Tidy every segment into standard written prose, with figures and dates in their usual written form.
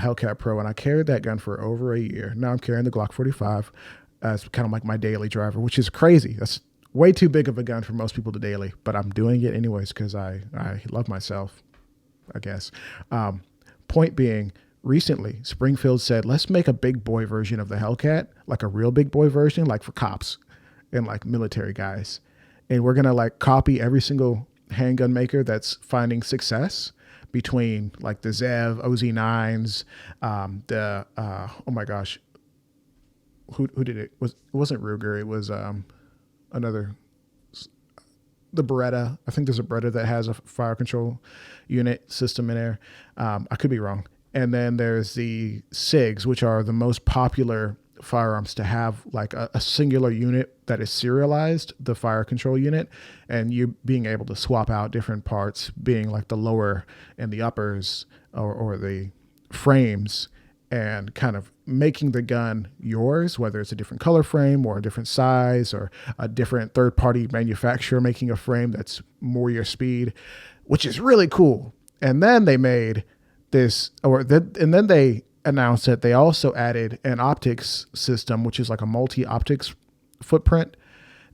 Hellcat Pro, and I carried that gun for over a year. Now I'm carrying the Glock 45 as kind of like my daily driver, which is crazy. That's way too big of a gun for most people to daily, but I'm doing it anyways because I love myself, I guess. Um, Point being, recently Springfield said, let's make a big boy version of the Hellcat, like a real big boy version, like for cops and like military guys. And we're gonna like copy every single handgun maker that's finding success between like the Zev OZ9s, the oh my gosh, who did it? It wasn't Ruger, it was another, the Beretta. I think there's a Beretta that has a fire control unit system in there. I could be wrong. And then there's the SIGs, which are the most popular firearms to have like a singular unit that is serialized, the fire control unit, and you being able to swap out different parts, being like the lower and the uppers or the frames, and kind of making the gun yours, whether it's a different color frame or a different size or a different third party manufacturer making a frame that's more your speed, which is really cool. And then they made this, and then they announced that they also added an optics system, which is like a multi optics footprint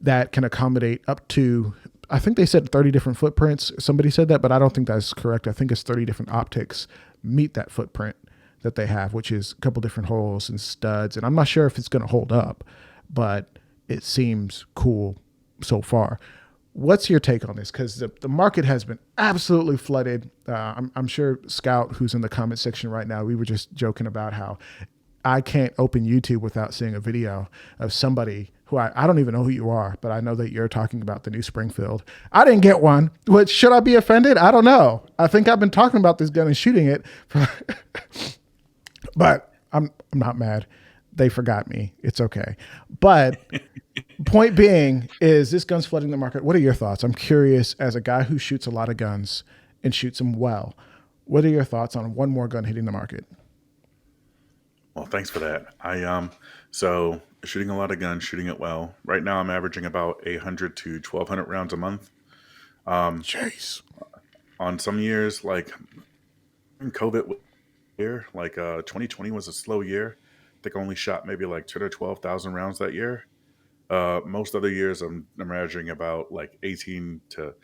that can accommodate up to, I think they said 30 different footprints. Somebody said that, but I don't think that's correct. I think it's 30 different optics meet that footprint that they have, which is a couple different holes and studs. And I'm not sure if it's going to hold up, but it seems cool so far. What's your take on this? Because the market has been absolutely flooded. I'm sure Scout, who's in the comment section right now, we were just joking about how I can't open YouTube without seeing a video of somebody who I don't even know who you are, but I know that you're talking about the new Springfield. I didn't get one. What, should I be offended? I don't know. I think I've been talking about this gun and shooting it for but I'm not mad. They forgot me. It's okay. But point being is this gun's flooding the market. What are your thoughts? I'm curious, as a guy who shoots a lot of guns and shoots them well, what are your thoughts on one more gun hitting the market? Well, thanks for that. So shooting a lot of guns, shooting it well. Right now, I'm averaging about 800 to 1,200 rounds a month. Um, Jeez. on some years, like in COVID year, like 2020 was a slow year. I think I only shot maybe like 10 or 12,000 rounds that year. Most other years, I'm averaging about like 15 to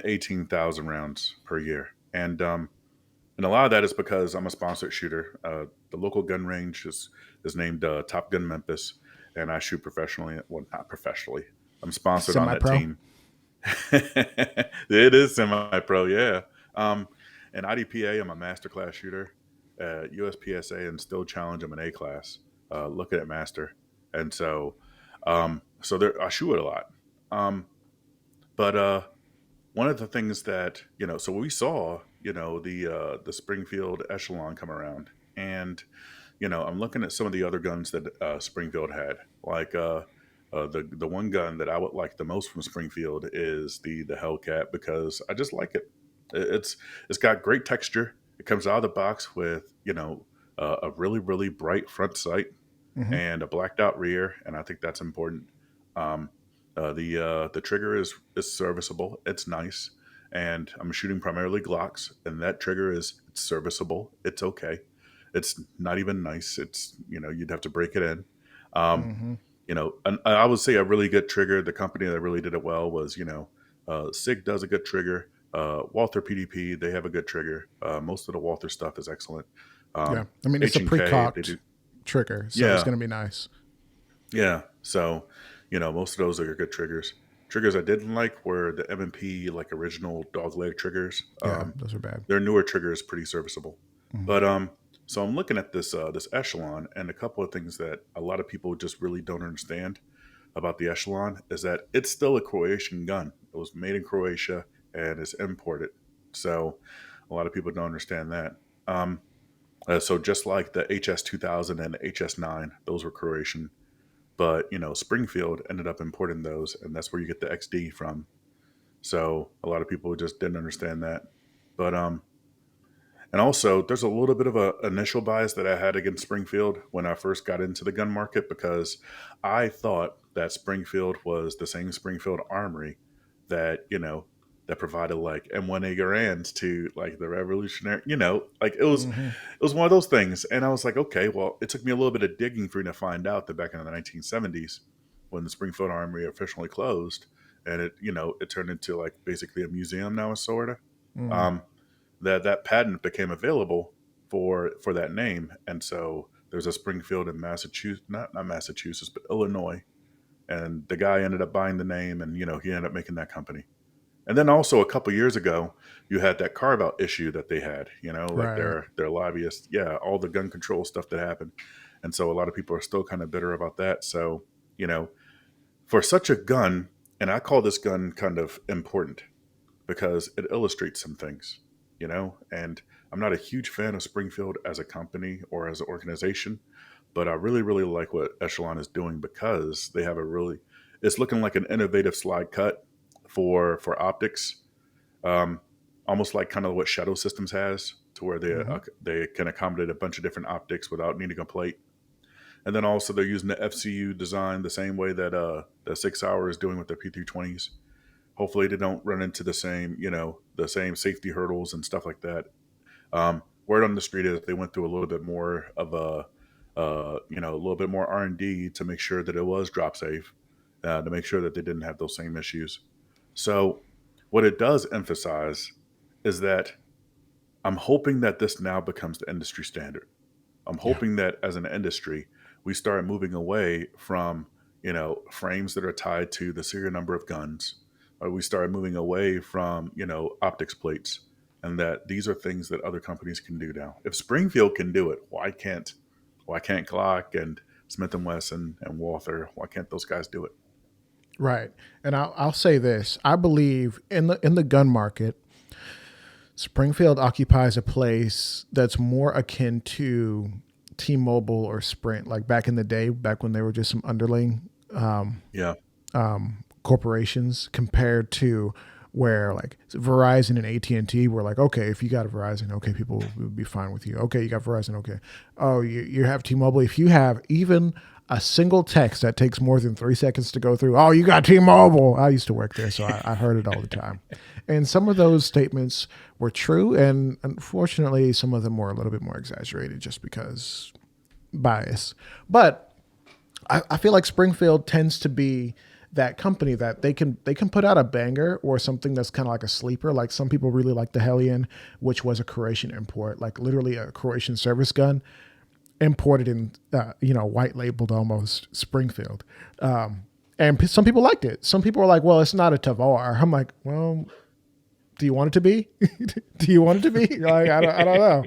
18,000 rounds per year, and a lot of that is because I'm a sponsored shooter. The local gun range is named Top Gun Memphis, and I shoot professionally. Well, not professionally. I'm sponsored on that Semi-pro. team. It is semi-pro, yeah. Um, and IDPA, I'm a master class shooter. USPSA and Still Challenge, I'm an A class. Looking at master, and so there I shoot it a lot. Um, but one of the things that so we saw the Springfield Echelon come around, and I'm looking at some of the other guns that Springfield had, like the one gun that I would like the most from Springfield is the Hellcat, because I just like it. It's got great texture. It comes out of the box with a really bright front sight Mm-hmm. and a blacked out rear, and I think that's important. Um, the trigger is serviceable. It's nice, and I'm shooting primarily Glocks, and that trigger is it's serviceable. It's okay. It's not even nice. It's you'd have to break it in. Um, Mm-hmm. and I would say a really good trigger. The company that really did it well was SIG does a good trigger. Walther PDP, they have a good trigger. Most of the Walther stuff is excellent. Yeah. Um, I mean, it's H a and K, they do. pre-cocked trigger, so it's Yeah, going to be nice. yeah. So, most of those are good triggers. Triggers I didn't like were the M&P, like original dogleg triggers. Yeah, those are bad. Their newer trigger is pretty serviceable. Mm-hmm. But so I'm looking at this Echelon, and a couple of things that a lot of people just really don't understand about the Echelon is that it's still a Croatian gun. It was made in Croatia and it's imported. So a lot of people don't understand that. Um, so just like the HS 2000 and the HS9, those were Croatian, but Springfield ended up importing those, and that's where you get the XD from. So a lot of people just didn't understand that. But and also there's a little bit of a initial bias that I had against Springfield when I first got into the gun market, because I thought that Springfield was the same Springfield Armory that that provided like M1A Garands to like the revolutionary, like Hmm. it was one of those things. And I was like, okay, well, it took me a little bit of digging for me to find out that back in the 1970s, when the Springfield Armory officially closed, and it turned into like basically a museum now, sort of. Mm. Um, that patent became available for that name, and so there's a Springfield in Massachusetts, not Massachusetts, but Illinois, and the guy ended up buying the name, and he ended up making that company. And then also a couple years ago, you had that carve out issue that they had, like Right. their lobbyists, yeah, all the gun control stuff that happened, and so a lot of people are still kind of bitter about that. So you know, for such a gun, and I call this gun kind of important because it illustrates some things, and I'm not a huge fan of Springfield as a company or as an organization, but I really, really like what Echelon is doing because they have it's looking like an innovative slide cut for optics, um, almost like kind of what Shadow Systems has, to where Hmm. they can accommodate a bunch of different optics without needing a plate. And then also they're using the FCU design the same way that the 6 Hour is doing with their P320s. Hopefully they don't run into the same safety hurdles and stuff like that. Word on the street is they went through a little bit more of a little bit more R&D to make sure that it was drop safe, to make sure that they didn't have those same issues. So what it does emphasize is that I'm hoping that this now becomes the industry standard. I'm Yeah. hoping that as an industry, we start moving away from, frames that are tied to the serial number of guns, or we start moving away from, optics plates, and that these are things that other companies can do now. If Springfield can do it, why can't Glock and Smith and Wesson and Walther, why can't those guys do it? Right. And I'll say this: I believe in the gun market, Springfield occupies a place that's more akin to T-Mobile or Sprint, like back in the day, back when they were just some underling Yeah. corporations, compared to where like Verizon and AT&T were like, okay, if you got a Verizon, okay, people would be fine with you. Okay, you got Verizon, okay. Oh, you have T-Mobile. If you have even a single text that takes more than 3 seconds to go through, oh, you got T-Mobile. I used to work there, so I heard it all the time. And some of those statements were true, and unfortunately, some of them were a little bit more exaggerated just because bias. But I feel like Springfield tends to be that company that they can put out a banger or something that's kind of like a sleeper. Like some people really like the Hellion, which was a Croatian import, like literally a Croatian service gun imported in white labeled almost Springfield. And some people liked it. Some people were like, well, it's not a Tavar. I'm like, well, do you want it to be? Do you want it to be? Like, I don't know.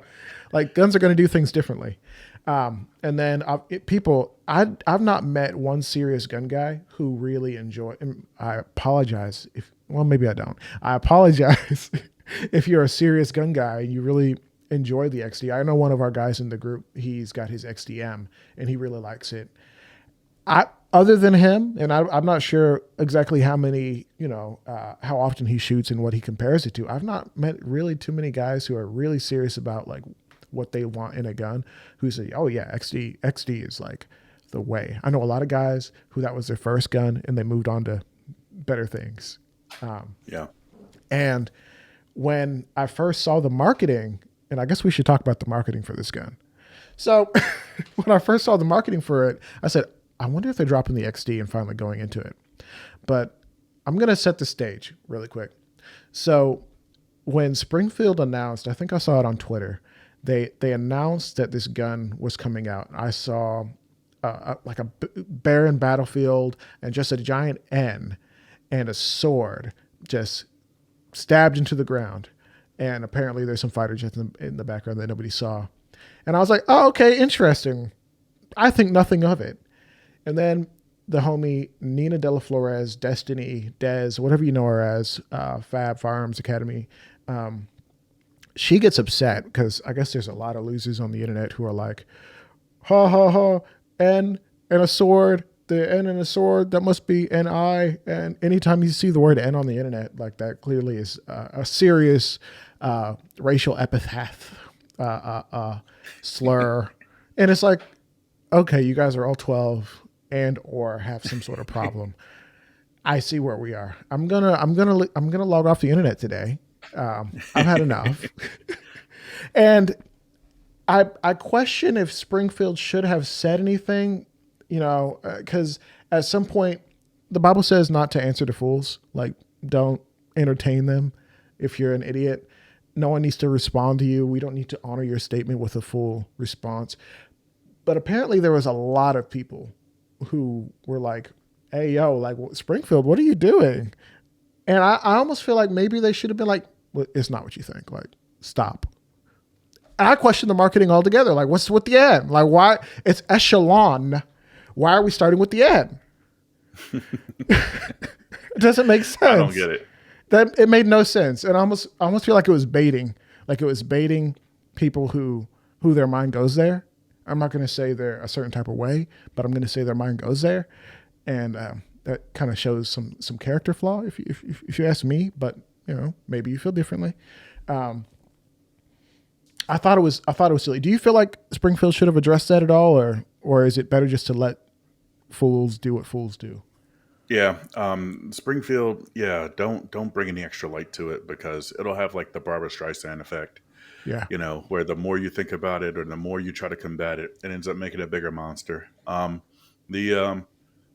Like guns are going to do things differently. And then I've not met one serious gun guy who really enjoy. And I apologize if, well, maybe I don't. I apologize if you're a serious gun guy and you really enjoy the XD. I know one of our guys in the group, he's got his XDM and he really likes it. I Other than him, and I'm not sure exactly how many, how often he shoots and what he compares it to. I've not met really too many guys who are really serious about like what they want in a gun, who say, "Oh yeah, XD is like the way." I know a lot of guys who that was their first gun and they moved on to better things. Yeah. And when I first saw the marketing, and I guess we should talk about the marketing for this gun. So when I first saw the marketing for it, I said, I wonder if they're dropping the XD and finally going into it. But I'm going to set the stage really quick. So when Springfield announced, I think I saw it on Twitter, they announced that this gun was coming out. I saw like a barren battlefield and just a giant N and a sword just stabbed into the ground. And apparently there's some fighter jets in the background that nobody saw. And I was like, oh, okay, interesting. I think nothing of it. And then the homie Nina Della Flores, Destiny, Dez, whatever you know her as, Fab Firearms Academy, she gets upset because I guess there's a lot of losers on the internet who are like, ha ha ha, N and a sword, the N and a sword, that must be NI. And anytime you see the word N on the internet, like that clearly is a serious racial epithet, slur. And it's like, okay, you guys are all 12 and or have some sort of problem. I see where we are. I'm gonna log off the internet today. I've had enough, and I question if Springfield should have said anything. You know, because at some point the Bible says not to answer to fools. Like, don't entertain them. If you're an idiot, no one needs to respond to you. We don't need to honor your statement with a full response. But apparently, there was a lot of people who were like, "Hey, yo, like Springfield, what are you doing?" And I almost feel like maybe they should have been like, well, "It's not what you think. Like, stop." And I question the marketing altogether. Like, what's with the ad? Like, why? It's Echelon. Why are we starting with the ad? It doesn't make I don't sense. get it. That it made no sense, and I almost feel like it was baiting. Like it was baiting people who their mind goes there. I'm not going to say they're a certain type of way, but I'm going to say their mind goes there, and that kind of shows some character flaw, if you ask me. But you know, maybe you feel differently. Um, I thought it was silly. Do you feel like Springfield should have addressed that at all, or is it better just to let fools do what fools do? Yeah, Springfield. Yeah, don't bring any extra light to it because it'll have like the Barbara Streisand effect. Yeah. You know, where the more you think about it or the more you try to combat it, it ends up making a bigger monster. The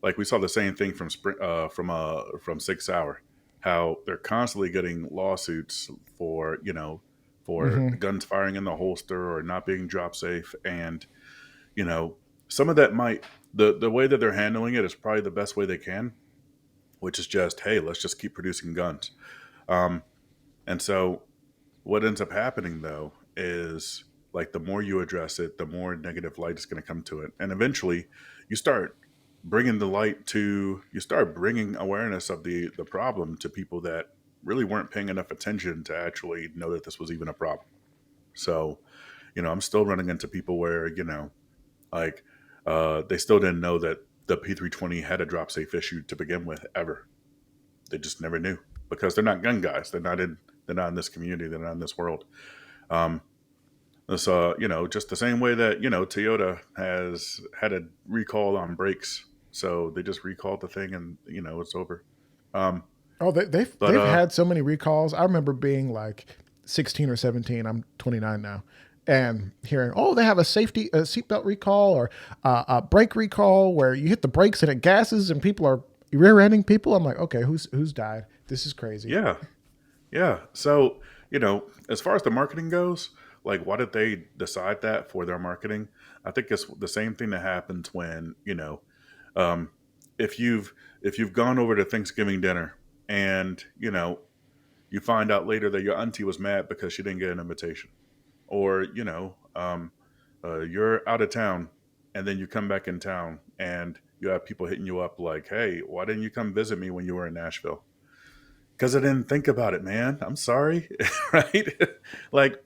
Like we saw the same thing from from 6 Hour, how they're constantly getting lawsuits for for Mm-hmm. guns firing in the holster or not being drop safe, and you know some of that might the way that they're handling it is probably the best way they can, which is just hey, let's just keep producing guns. Um, and so what ends up happening though is like the more you address it, the more negative light is going to come to it, and eventually you start you start bringing awareness of the problem to people that really weren't paying enough attention to actually know that this was even a problem. So I'm still running into people where like they still didn't know that the P320 had a drop safe issue to begin with ever. They just never knew because they're not gun guys. They're not in this community. They're not in this world. Um, this just the same way that Toyota has had a recall on brakes, so they just recalled the thing and it's over. Um, Oh, but they've had so many recalls. I remember being like 16 or 17. I'm 29 now, and hearing, oh, they have a seatbelt recall or a brake recall where you hit the brakes and it gasses and people are rear-ending people. I'm like, okay, who's died? This is crazy. yeah, yeah. So as far as the marketing goes, like why did they decide that for their marketing? I think it's the same thing that happens when um, if you've gone over to Thanksgiving dinner and you find out later that your auntie was mad because she didn't get an invitation, or you're out of town and then you come back in town and you have people hitting you up like, hey, why didn't you come visit me when you were in Nashville? Because I didn't think about it, man. I'm sorry. Right. Like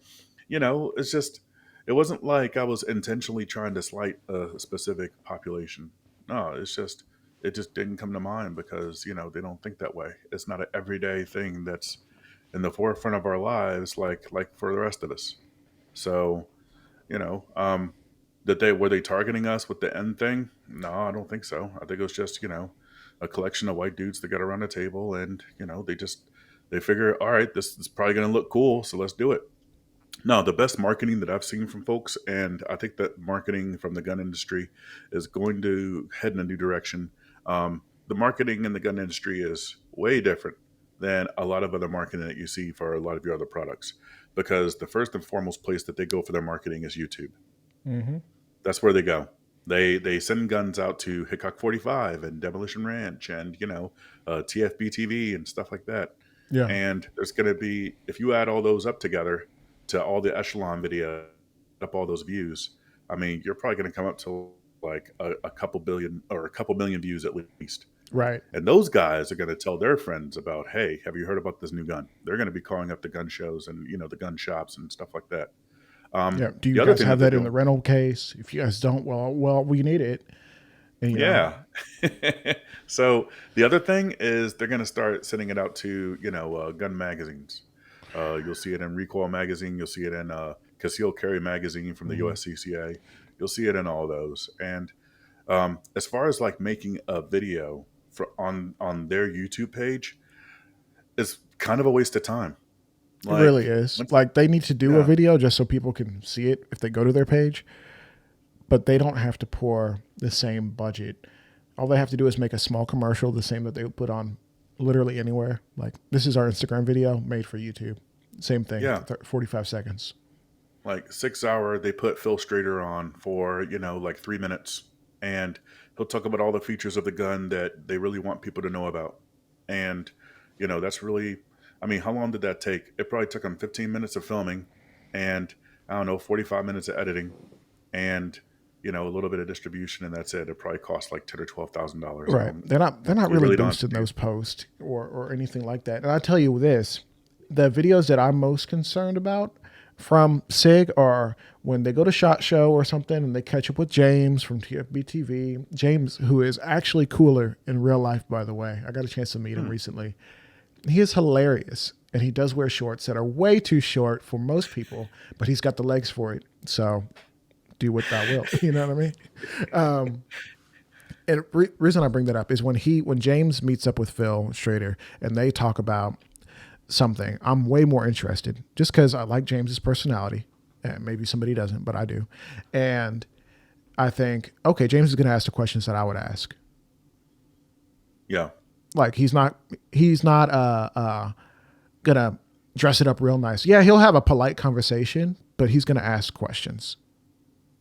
it's just it wasn't like I was intentionally trying to slight a specific population. No, it just didn't come to mind because they don't think that way. It's not an everyday thing that's in the forefront of our lives like for the rest of us. So you know, that they were they targeting us with the end thing? No, I don't think so. I think it was just a collection of white dudes that got around a table and they figure, all right, this is probably going to look cool, so let's do it. No, the best marketing that I've seen from folks, and I think that marketing from the gun industry is going to head in a new direction. The marketing in the gun industry is way different than a lot of other marketing that you see for a lot of your other products, because the first and foremost place that they go for their marketing is YouTube. Mm-hmm. That's where they go. They send guns out to Hickok 45 and Demolition Ranch and TFB TV and stuff like that. Yeah. And there's going to be, if you add all those up together to all the Echelon video, up all those views, I mean, you're probably going to come up to like a couple billion or a couple million views at least. Right. And those guys are going to tell their friends about, hey, have you heard about this new gun? They're going to be calling up the gun shows and the gun shops and stuff like that. Yeah. Do you The other guys thing have that they're that in the doing, rental case? If you guys don't, well, we need it. And yeah. So the other thing is they're going to start sending it out to gun magazines. You'll see it in Recoil magazine. You'll see it in Concealed Carry magazine from the mhm. USCCA. You'll see it in all those. And as far as like making a video on their YouTube page is kind of a waste of time. It really Like, is. Like they need to do a yeah, video just so people can see it if they go to their page, but they don't have to pour the same budget. All they have to do is make a small commercial, the same that they would put on literally anywhere. Like this is our Instagram video made for YouTube. Same thing, yeah. 45 seconds. Like 6 hour, they put Phil Strader on for like 3 minutes, and he'll talk about all the features of the gun that they really want people to know about. And that's really, I mean, how long did that take? It probably took them 15 minutes of filming, and I don't know, 45 minutes of editing, and a little bit of distribution, and that's it. It probably cost like $10,000 or $12,000. Right. They're not You really really don't have boosting to those posts or anything like that. And I tell you this, the videos that I'm most concerned about from SIG are when they go to SHOT Show or something and they catch up with James from TFB-TV. James, who is actually cooler in real life, by the way. I got a chance to meet him recently. He is hilarious, and he does wear shorts that are way too short for most people, but he's got the legs for it. So do what thou will. You know what I mean? And reason I bring that up is when James meets up with Phil Strader and they talk about something, I'm way more interested just because I like James's personality. And maybe somebody doesn't, but I do. And I think, okay, James is going to ask the questions that I would ask. Yeah. Like he's not gonna dress it up real nice. Yeah, he'll have a polite conversation, but he's gonna ask questions.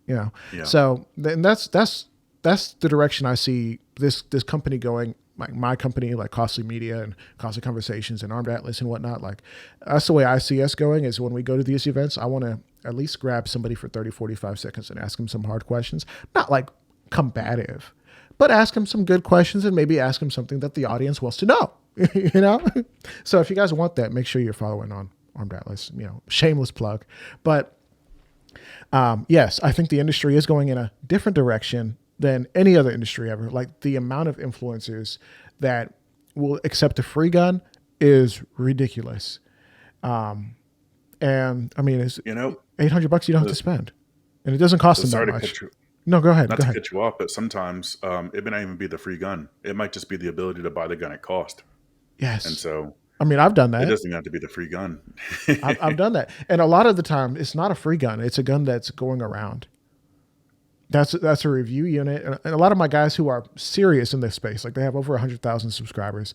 Yeah. So then that's the direction I see this company going. Like my company, like Costly Media and Costly Conversations and Armed Atlas and whatnot. Like that's the way I see us going. Is when we go to these events, I want to at least grab somebody for 30, 45 seconds and ask them some hard questions. Not like combative, but ask them some good questions and maybe ask them something that the audience wants to know. So if you guys want that, make sure you're following on Armed Atlas. Shameless plug, but yes, I think the industry is going in a different direction than any other industry ever. Like the amount of influencers that will accept a free gun is ridiculous. And I mean, it's $800 you don't have to spend, and it doesn't cost them that much. No, go ahead. Not to cut you off, but sometimes it may not even be the free gun. It might just be the ability to buy the gun at cost. Yes. And so, I mean, I've done that. It doesn't even have to be the free gun. I've done that. And a lot of the time it's not a free gun. It's a gun that's going around. That's a review unit. And a lot of my guys who are serious in this space, like they have over 100,000 subscribers,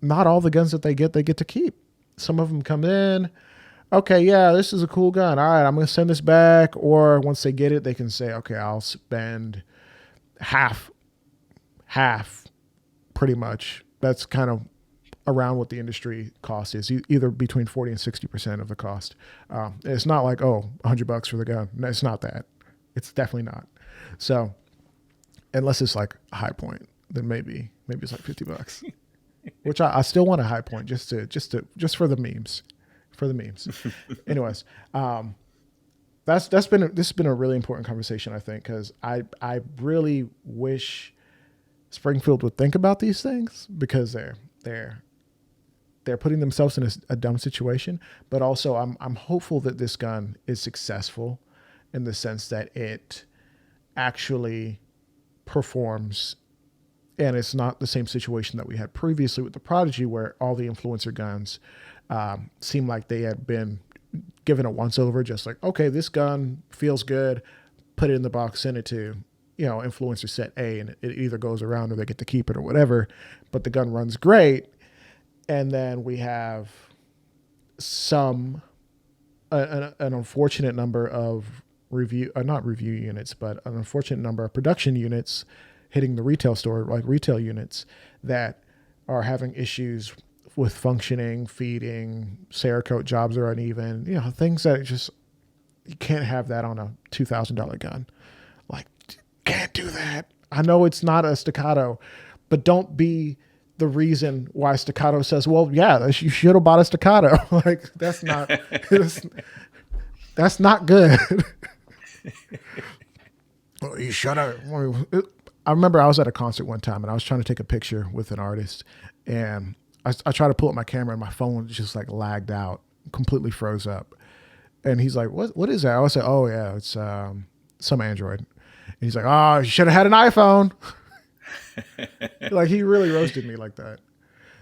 not all the guns that they get to keep. Some of them come in, okay, yeah, this is a cool gun. All right, I'm going to send this back. Or once they get it, they can say, okay, I'll spend half pretty much. That's kind of around what the industry cost is, either between 40 and 60% of the cost. It's not like, $100 for the gun. No, it's not that. It's definitely not. So unless it's like a high point, then maybe it's like $50, which I still want a high point just for the memes, Anyways, this has been a really important conversation, I think, because I really wish Springfield would think about these things, because they're putting themselves in a dumb situation. But also I'm hopeful that this gun is successful in the sense that it actually performs, and it's not the same situation that we had previously with the Prodigy, where all the influencer guns seemed like they had been given a once over, just like, okay, this gun feels good, put it in the box, send it to influencer set A, and it either goes around or they get to keep it or whatever, but the gun runs great. And then we have an unfortunate number of not review units, but an unfortunate number of production units hitting the retail store, like retail units, that are having issues with functioning, feeding, Cerakote jobs are uneven, things that just, you can't have that on a $2,000 gun. Like, can't do that. I know it's not a staccato, but don't be the reason why staccato says, well, yeah, you should have bought a staccato. Like, that's not good. Well, you should have. I remember I was at a concert one time and I was trying to take a picture with an artist, and I tried to pull up my camera and my phone just like lagged out, completely froze up. And he's like, what is that? I was like, oh yeah, it's some Android. And he's like, oh, you should have had an iPhone. Like he really roasted me like that.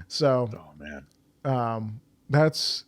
So Oh man. that's